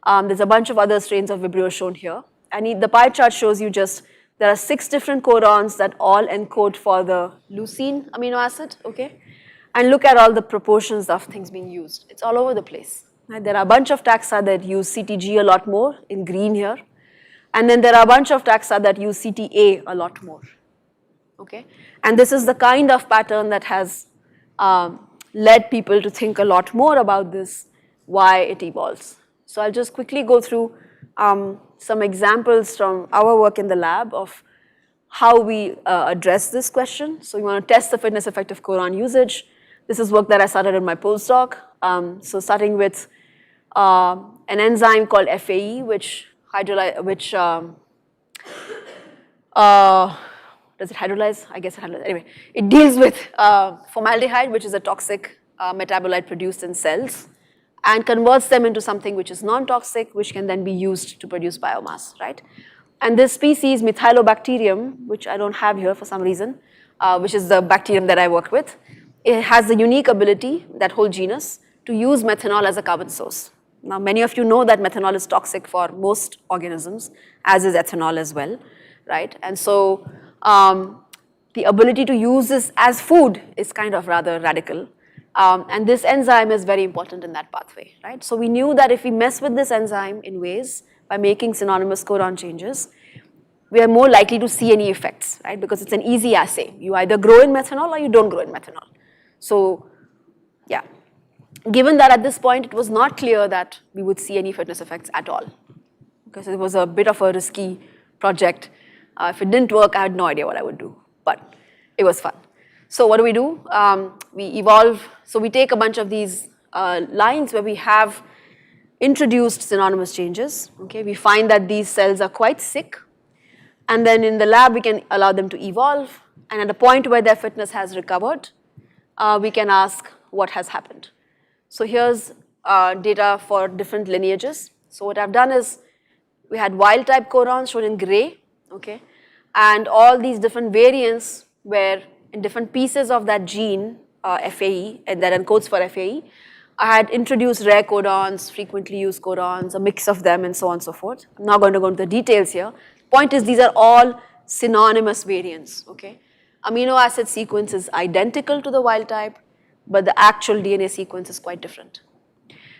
There's a bunch of other strains of Vibrio shown here. And the pie chart shows you just, there are 6 different codons that all encode for the leucine amino acid, okay? And look at all the proportions of things being used. It's all over the place. Right? There are a bunch of taxa that use CTG a lot more, in green here. And then there are a bunch of taxa that use CTA a lot more, okay? And this is the kind of pattern that has led people to think a lot more about this, why it evolves. So I'll just quickly go through some examples from our work in the lab of how we address this question. So you want to test the fitness effect of codon usage. This is work that I started in my postdoc. So starting with an enzyme called FAE, which does does it hydrolyze? I guess it hydrolyzes. Anyway, it deals with formaldehyde, which is a toxic metabolite produced in cells, and converts them into something which is non-toxic, which can then be used to produce biomass, right? And this species, Methylobacterium, which I don't have here for some reason, which is the bacterium that I work with, it has the unique ability, that whole genus, to use methanol as a carbon source. Now, many of you know that methanol is toxic for most organisms, as is ethanol as well, right? And so the ability to use this as food is kind of rather radical. And this enzyme is very important in that pathway, right? So we knew that if we mess with this enzyme in ways by making synonymous codon changes, we are more likely to see any effects, right? Because it's an easy assay. You either grow in methanol or you don't grow in methanol. So, yeah. Given that at this point it was not clear that we would see any fitness effects at all, because it was a bit of a risky project. If it didn't work, I had no idea what I would do, but it was fun. So what do? We evolve, so we take a bunch of these lines where we have introduced synonymous changes, okay? We find that these cells are quite sick, and then in the lab we can allow them to evolve, and at a point where their fitness has recovered, we can ask what has happened. So here's data for different lineages. So what I've done is, we had wild type codons shown in gray, okay? And all these different variants were in different pieces of that gene, FAE, and that encodes for FAE. I had introduced rare codons, frequently used codons, a mix of them, and so on and so forth. I'm not going to go into the details here. Point is, these are all synonymous variants, okay? Amino acid sequence is identical to the wild type, but the actual DNA sequence is quite different.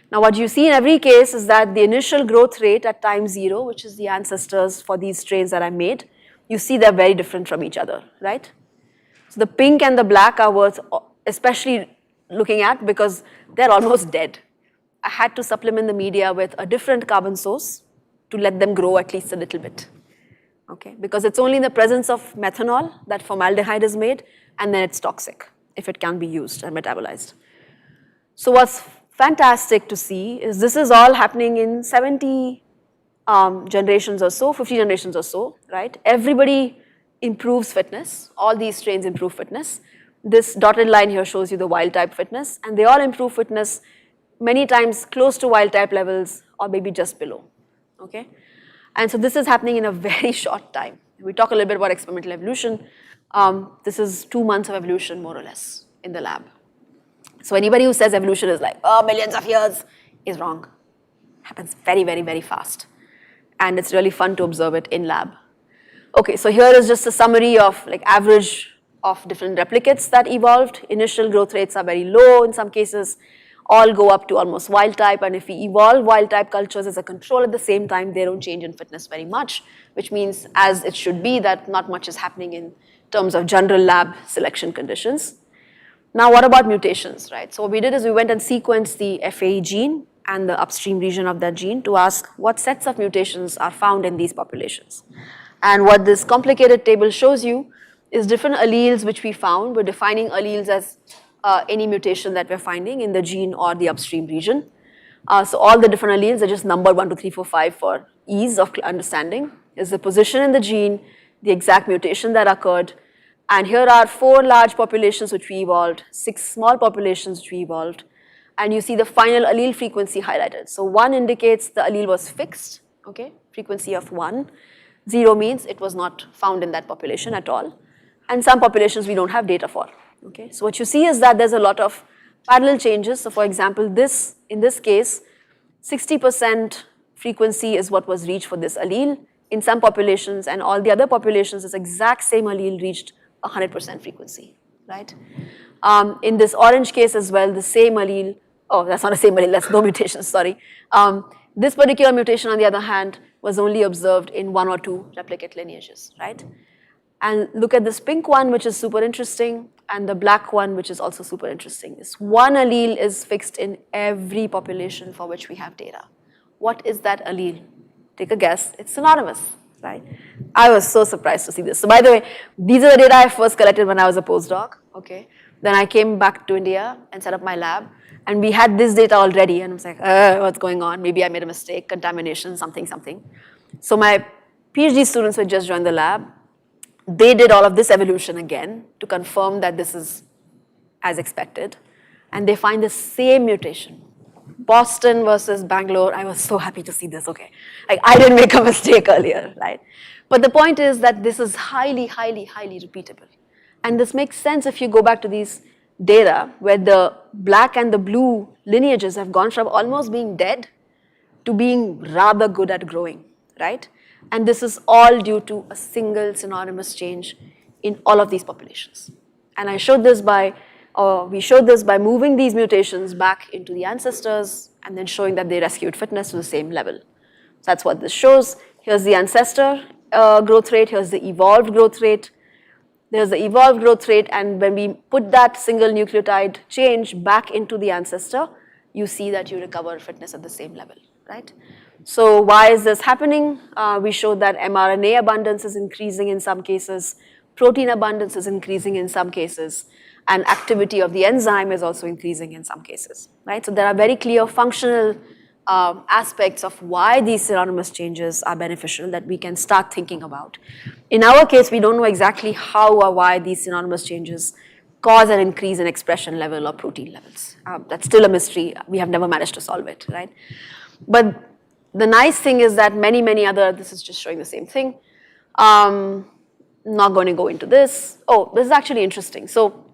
Now what you see in every case is that the initial growth rate at time 0, which is the ancestors for these strains that I made, you see they're very different from each other, right? So the pink and the black are worth especially looking at because they're almost dead. I had to supplement the media with a different carbon source to let them grow at least a little bit, okay? Because it's only in the presence of methanol that formaldehyde is made, and then it's toxic if it can be used and metabolized. So what's fantastic to see is this is all happening in 70 generations or so, 50 generations or so, right? Everybody improves fitness. All these strains improve fitness. This dotted line here shows you the wild type fitness, and they all improve fitness many times close to wild type levels or maybe just below, okay? And so this is happening in a very short time. We talk a little bit about experimental evolution. This is 2 months of evolution, more or less, in the lab. So anybody who says evolution is like, oh, millions of years, is wrong. Happens very, very, very fast. And it's really fun to observe it in lab. Okay, so here is just a summary of like average of different replicates that evolved. Initial growth rates are very low in some cases. All go up to almost wild type, and if we evolve wild type cultures as a control at the same time, they don't change in fitness very much, which means as it should be that not much is happening in terms of general lab selection conditions. Now what about mutations, right? So what we did is we went and sequenced the FAE gene and the upstream region of that gene to ask what sets of mutations are found in these populations. And what this complicated table shows you is different alleles which we found. We're defining alleles as any mutation that we're finding in the gene or the upstream region. So all the different alleles are just numbered 1, 2, 3, 4, 5 for ease of understanding. Is the position in the gene, the exact mutation that occurred, and here are 4 large populations which we evolved, 6 small populations which we evolved, and you see the final allele frequency highlighted. So 1 indicates the allele was fixed, okay, frequency of 1. 0 means it was not found in that population at all, and some populations we don't have data for. Okay, so what you see is that there's a lot of parallel changes. So for example, in this case, 60% frequency is what was reached for this allele in some populations, and all the other populations, this exact same allele reached 100% frequency, right? In this orange case as well, the same allele, oh, that's not the same allele, that's no mutation, sorry. This particular mutation, on the other hand, was only observed in 1 or 2 replicate lineages, right? And look at this pink one, which is super interesting, and the black one, which is also super interesting. This one allele is fixed in every population for which we have data. What is that allele? Take a guess. It's synonymous, right? I was so surprised to see this. So by the way, these are the data I first collected when I was a postdoc, okay? Then I came back to India and set up my lab, and we had this data already, and I was like, what's going on? Maybe I made a mistake, contamination, something, something. So my PhD students who had just joined the lab, They did all of this evolution again to confirm that this is as expected, and they find the same mutation. Boston versus Bangalore, I was so happy to see this, okay. Like, I didn't make a mistake earlier, right? But the point is that this is highly, highly, highly repeatable. And this makes sense if you go back to these data where the black and the blue lineages have gone from almost being dead to being rather good at growing, right? And this is all due to a single synonymous change in all of these populations. And I showed this by, we showed this by moving these mutations back into the ancestors and then showing that they rescued fitness to the same level. So that's what this shows. Here's the ancestor growth rate, here's the evolved growth rate. There's the evolved growth rate, and when we put that single nucleotide change back into the ancestor, you see that you recover fitness at the same level, right? So why is this happening? We showed that mRNA abundance is increasing in some cases, protein abundance is increasing in some cases, and activity of the enzyme is also increasing in some cases, right? So there are very clear functional aspects of why these synonymous changes are beneficial that we can start thinking about. In our case, we don't know exactly how or why these synonymous changes cause an increase in expression level or protein levels. That's still a mystery. We have never managed to solve it, right? But the nice thing is that many other, this is just showing the same thing. Not going to go into this. Oh, this is actually interesting. So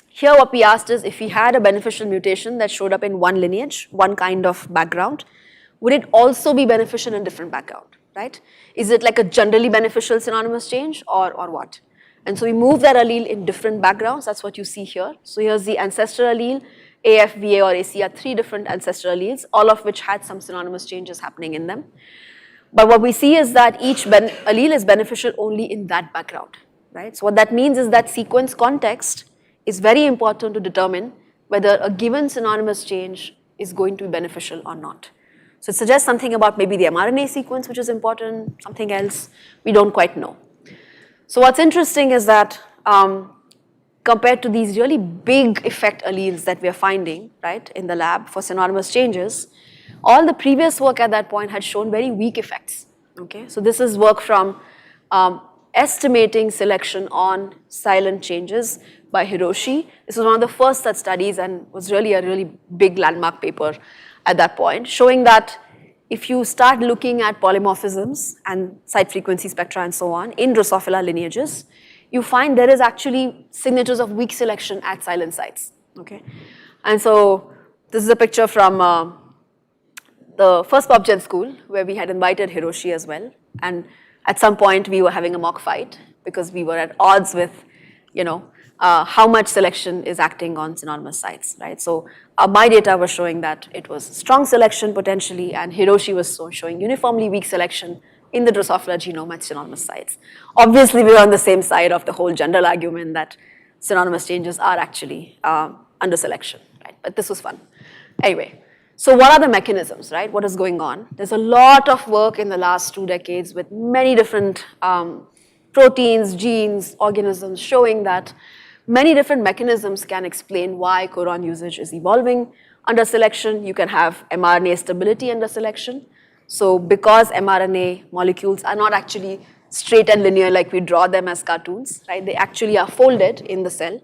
here what we asked is if we had a beneficial mutation that showed up in one lineage, one kind of background, would it also be beneficial in different background, right? Is it like a generally beneficial synonymous change or what? And so we move that allele in different backgrounds. That's what you see here. So here's the ancestor allele, AF, VA, or AC are 3 different ancestor alleles, all of which had some synonymous changes happening in them. But what we see is that each allele is beneficial only in that background, right? So what that means is that sequence context is very important to determine whether a given synonymous change is going to be beneficial or not. So it suggests something about maybe the mRNA sequence, which is important, something else, we don't quite know. So what's interesting is that compared to these really big effect alleles that we are finding, right, in the lab for synonymous changes, all the previous work at that point had shown very weak effects, okay? So this is work from estimating selection on silent changes by Hiroshi. This was one of the first such studies and was really a really big landmark paper at that point, showing that if you start looking at polymorphisms and site frequency spectra and so on in Drosophila lineages, you find there is actually signatures of weak selection at silent sites, okay? And so this is a picture from the first popgen school where we had invited Hiroshi as well. And at some point we were having a mock fight because we were at odds with, how much selection is acting on synonymous sites, right? So my data was showing that it was strong selection potentially, and Hiroshi was showing uniformly weak selection in the Drosophila genome at synonymous sites. Obviously, we were on the same side of the whole general argument that synonymous changes are actually under selection, right? But this was fun. Anyway, so what are the mechanisms, right? What is going on? There's a lot of work in the last 2 decades with many different proteins, genes, organisms showing that many different mechanisms can explain why codon usage is evolving under selection. You can have mRNA stability under selection. So because mRNA molecules are not actually straight and linear like we draw them as cartoons, right? They actually are folded in the cell.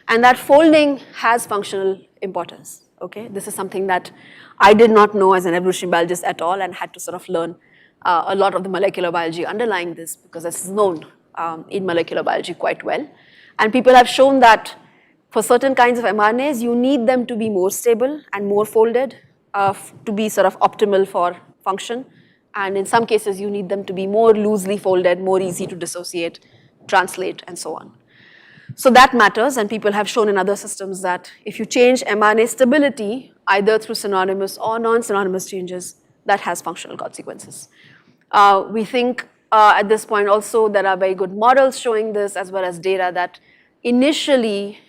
And that folding has functional importance, okay? This is something that I did not know as an evolutionary biologist at all and had to sort of learn a lot of the molecular biology underlying this because this is known in molecular biology quite well. And people have shown that for certain kinds of mRNAs, you need them to be more stable and more folded to be sort of optimal for function. And in some cases, you need them to be more loosely folded, more easy to dissociate, translate, and so on. So that matters, and people have shown in other systems that if you change mRNA stability, either through synonymous or non-synonymous changes, that has functional consequences. We think at this point also there are very good models showing this as well as data that initially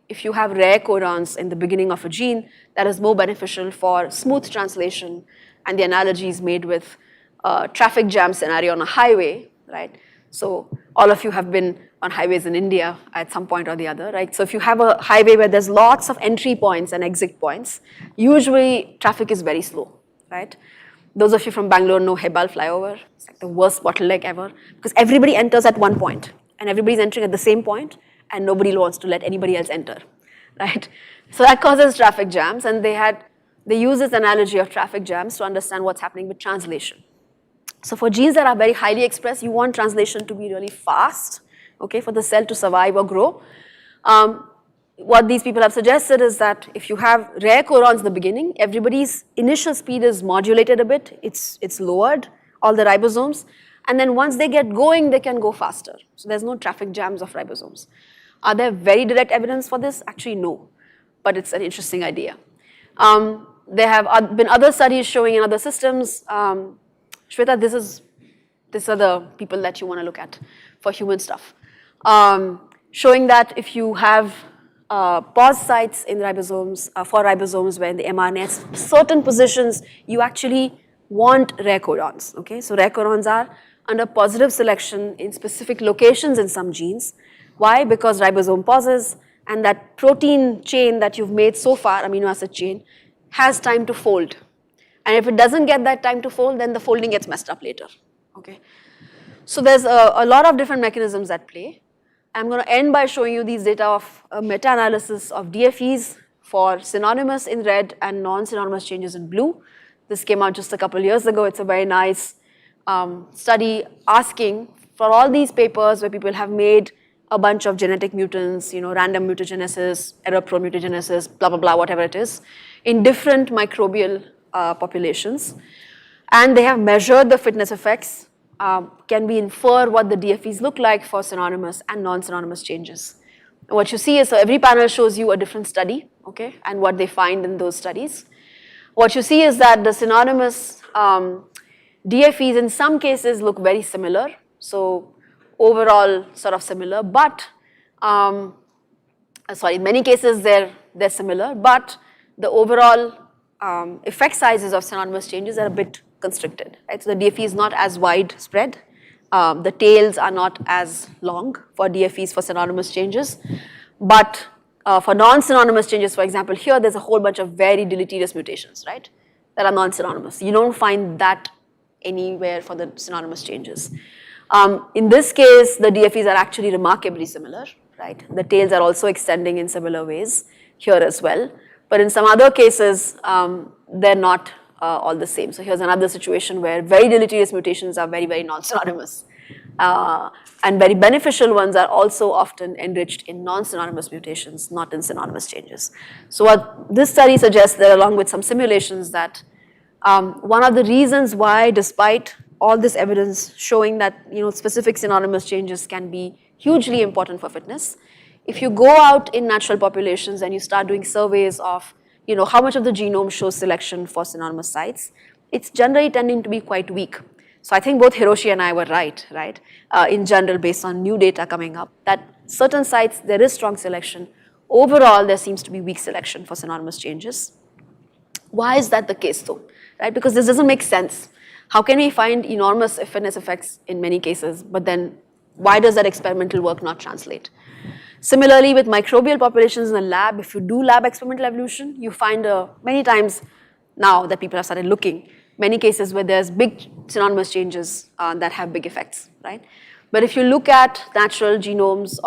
if you have rare codons in the beginning of a gene, that is more beneficial for smooth translation, and the analogy is made with a traffic jam scenario on a highway, right? So all of you have been on highways in India at some point or the other, right? So if you have a highway where there's lots of entry points and exit points, usually traffic is very slow, right? Those of you from Bangalore know Hebal flyover. It's like the worst bottleneck ever because everybody enters at one point and everybody's entering at the same point and nobody wants to let anybody else enter, right? So that causes traffic jams, and they use this analogy of traffic jams to understand what's happening with translation. So for genes that are very highly expressed, you want translation to be really fast, okay, for the cell to survive or grow. What these people have suggested is that if you have rare codons in the beginning, everybody's initial speed is modulated a bit, it's lowered, all the ribosomes, and then once they get going, they can go faster. So there's no traffic jams of ribosomes. Are there very direct evidence for this? Actually, no, but it's an interesting idea. There have been other studies showing in other systems. Shweta, these are the people that you want to look at for human stuff. Showing that if you have pause sites in ribosomes, for ribosomes where in the mRNA, certain positions you actually want rare codons, okay? So rare codons are under positive selection in specific locations in some genes. Why? Because ribosome pauses and that protein chain that you've made so far, amino acid chain, has time to fold. And if it doesn't get that time to fold, then the folding gets messed up later, okay? So there's a lot of different mechanisms at play. I'm going to end by showing you these data of a meta-analysis of DFEs for synonymous in red and non-synonymous changes in blue. This came out just a couple years ago. It's a very nice study asking for all these papers where people have made a bunch of genetic mutants, random mutagenesis, error-prone mutagenesis, blah, blah, blah, whatever it is, in different microbial populations. And they have measured the fitness effects. Can we infer what the DFEs look like for synonymous and non-synonymous changes? What you see is, so every panel shows you a different study, okay, and what they find in those studies. What you see is that the synonymous DFEs in some cases look very similar, so overall sort of similar, but, in many cases they're similar, but the overall effect sizes of synonymous changes are a bit constricted, right? So the DFE is not as widespread. The tails are not as long for DFEs for synonymous changes. But for non-synonymous changes, for example, here there's a whole bunch of very deleterious mutations, right, that are non-synonymous. You don't find that anywhere for the synonymous changes. In this case, the DFEs are actually remarkably similar, right? The tails are also extending in similar ways here as well. But in some other cases, they're not all the same. So here's another situation where very deleterious mutations are very, very non-synonymous. And very beneficial ones are also often enriched in non-synonymous mutations, not in synonymous changes. So what this study suggests that along with some simulations that one of the reasons why, despite all this evidence showing that specific synonymous changes can be hugely important for fitness, if you go out in natural populations and you start doing surveys of how much of the genome shows selection for synonymous sites, it's generally tending to be quite weak. So I think both Hiroshi and I were right? In general, based on new data coming up, that certain sites there is strong selection. Overall, there seems to be weak selection for synonymous changes. Why is that the case though? Right? Because this doesn't make sense. How can we find enormous fitness effects in many cases, but then why does that experimental work not translate? Similarly, with microbial populations in the lab, if you do lab experimental evolution, you find many times now that people have started looking, many cases where there's big synonymous changes that have big effects, right? But if you look at natural genomes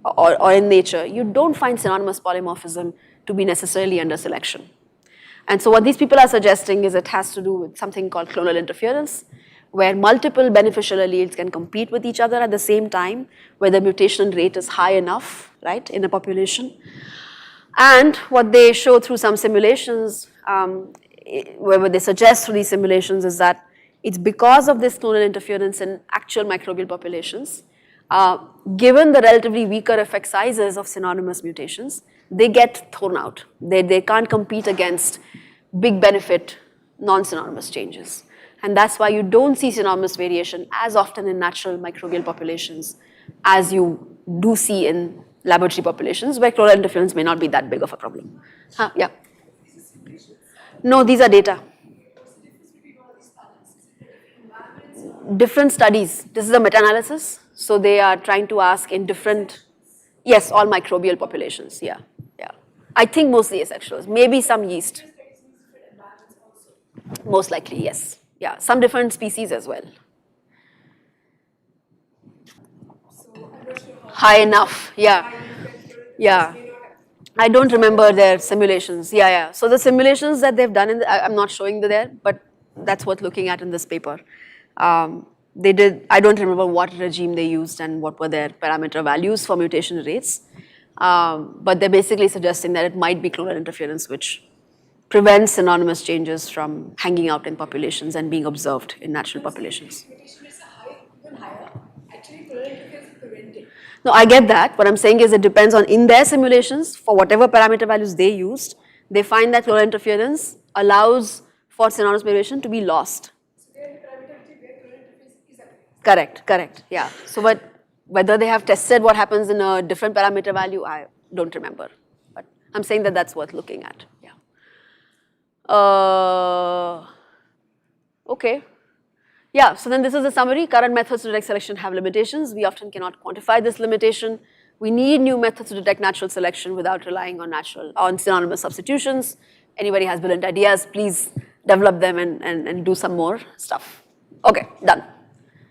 or in nature, you don't find synonymous polymorphism to be necessarily under selection. And so what these people are suggesting is it has to do with something called clonal interference, where multiple beneficial alleles can compete with each other at the same time, where the mutation rate is high enough, right, in a population. And what they show through some simulations, where they suggest through these simulations is that it's because of this clonal interference in actual microbial populations, given the relatively weaker effect sizes of synonymous mutations, they get thrown out. They can't compete against big benefit non-synonymous changes. And that's why you don't see synonymous variation as often in natural microbial populations as you do see in laboratory populations where clonal interference may not be that big of a problem. Yeah. No, these are data. Different studies. This is a meta-analysis. So they are trying to ask in different, yes, all microbial populations. Yeah. I think mostly asexuals, maybe some yeast. Most likely, yes. Yeah. Yeah, some different species as well. High enough, yeah. Yeah. I don't remember their simulations. Yeah, yeah. So the simulations that they've done, I'm not showing there, but that's worth looking at in this paper. They did, I don't remember what regime they used and what were their parameter values for mutation rates. But they're basically suggesting that it might be clonal interference which prevents synonymous changes from hanging out in populations and being observed in natural populations. Mutation is even higher. Actually, clonal interference is preventing. No, I get that. What I'm saying is it depends on, in their simulations, for whatever parameter values they used, they find that clonal interference allows for synonymous variation to be lost. So they are the parameter where clonal interference is appearing. Correct, correct, yeah. So, but whether they have tested what happens in a different parameter value, I don't remember. But I'm saying that that's worth looking at, yeah. Okay. Yeah, so then this is the summary. Current methods to detect selection have limitations. We often cannot quantify this limitation. We need new methods to detect natural selection without relying on synonymous substitutions. Anybody has brilliant ideas, please develop them and do some more stuff. Okay, done.